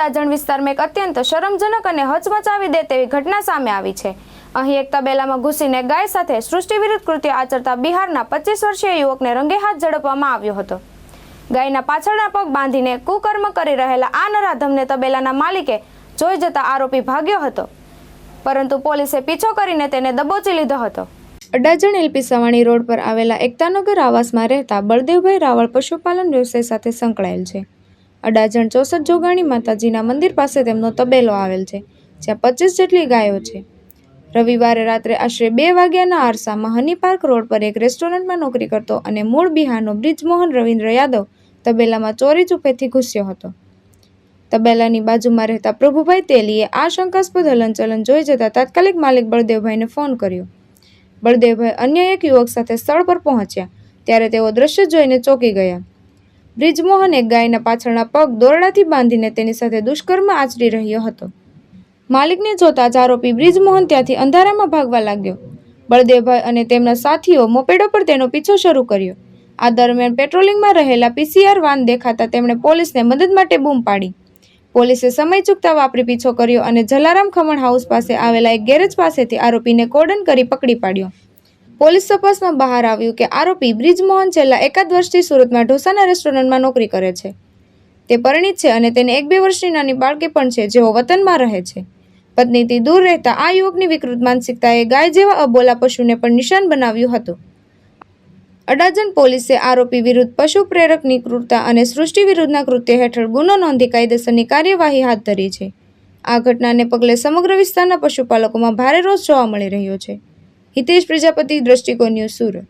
અડાજણ વિસ્તારમાં એક અત્યંત શરમજનક અને હચમચાવી દે તેવી ઘટના સામે આવી છે। અહીં એક તબેલામાં ઘૂસીને ગાય સાથે સૃષ્ટિ વિરુદ્ધ કૃત્ય આચરતા બિહારના 25 વર્ષીય યુવકને રંગે હાથ ઝડપવામાં આવ્યો હતો। ગાયના પાછળના પગ બાંધીને કુકર્મ કરી રહેલા આ નરાધમને તબેલાના માલિકે જોઈ જતા આરોપી ભાગ્યો હતો, પરંતુ પોલીસે પીછો કરીને તેને દબોચી લીધો હતો। અડાજણ એલપી સવાણી રોડ પર આવેલા એકતાનગર આવાસમાં રહેતા બળદેવભાઈ રાવળ પશુપાલન વ્યવસાય સાથે સંકળાયેલ છે। અડાજણ 64 જોગાણી માતાજીના મંદિર પાસે તેમનો તબેલો આવેલ છે, જ્યાં 25 જેટલી ગાયો છે। રવિવારે રાત્રે આશરે 2 વાગ્યાના આરસામાં હની પાર્ક રોડ પર એક રેસ્ટોરન્ટમાં નોકરી કરતો અને મૂળ બિહારનો બ્રિજમોહન રવિન્દ્ર યાદવ તબેલામાં ચોરી ચૂપેથી ઘૂસ્યો હતો। તબેલાની બાજુમાં રહેતા પ્રભુભાઈ તેલીએ આ શંકાસ્પદ હલનચલન જોઈ જતા તાત્કાલિક માલિક બળદેવભાઈને ફોન કર્યો। બળદેવભાઈ અન્ય એક યુવક સાથે સ્થળ પર પહોંચ્યા ત્યારે તેઓ દ્રશ્ય જોઈને ચોંકી ગયા। બ્રિજમોહન એક ગાયના પાછળના પગ દોરડાથી બાંધીને તેની સાથે દુષ્કર્મ આચરી રહ્યો હતો। માલિકને જોતા જ આરોપી બ્રિજમોહન ત્યાંથી અંધારામાં ભાગવા લાગ્યો। બળદેવભાઈ અને તેમના સાથીઓ મોપેડો પર તેનો પીછો શરૂ કર્યો। આ દરમિયાન પેટ્રોલિંગમાં રહેલા પીસીઆર વાન દેખાતા તેમણે પોલીસને મદદ માટે બૂમ પાડી। પોલીસે સમય ચૂકતા વાપરી પીછો કર્યો અને જલારામ ખમણ હાઉસ પાસે આવેલા એક ગેરેજ પાસેથી આરોપીને કોર્ડન કરી પકડી પાડ્યો। પોલીસ તપાસમાં બહાર આવ્યું કે આરોપી બ્રિજમોહન છેલ્લા 1 વર્ષથી સુરતમાં ઢોસાના રેસ્ટોરન્ટમાં નોકરી કરે છે। તે પરિણીત છે અને તેને 1-2 વર્ષની નાની બાળકી પણ છે, જેઓ વતનમાં રહે છે। પત્નીથી દૂર રહેતા આ યુવકની વિકૃત માનસિકતાએ ગાય જેવા અબોલા પશુને પણ નિશાન બનાવ્યું હતું। અડાજણ પોલીસે આરોપી વિરુદ્ધ પશુ પ્રેરકની ક્રૂરતા અને સૃષ્ટિ વિરુદ્ધના કૃત્ય હેઠળ ગુનો નોંધી કાયદેસરની કાર્યવાહી હાથ ધરી છે। આ ઘટનાને પગલે સમગ્ર વિસ્તારના પશુપાલકોમાં ભારે રોષ જોવા મળી રહ્યો છે। હિતેશ પ્રજાપતિ, દ્રષ્ટિકોણ ન્યૂઝ, સુરત।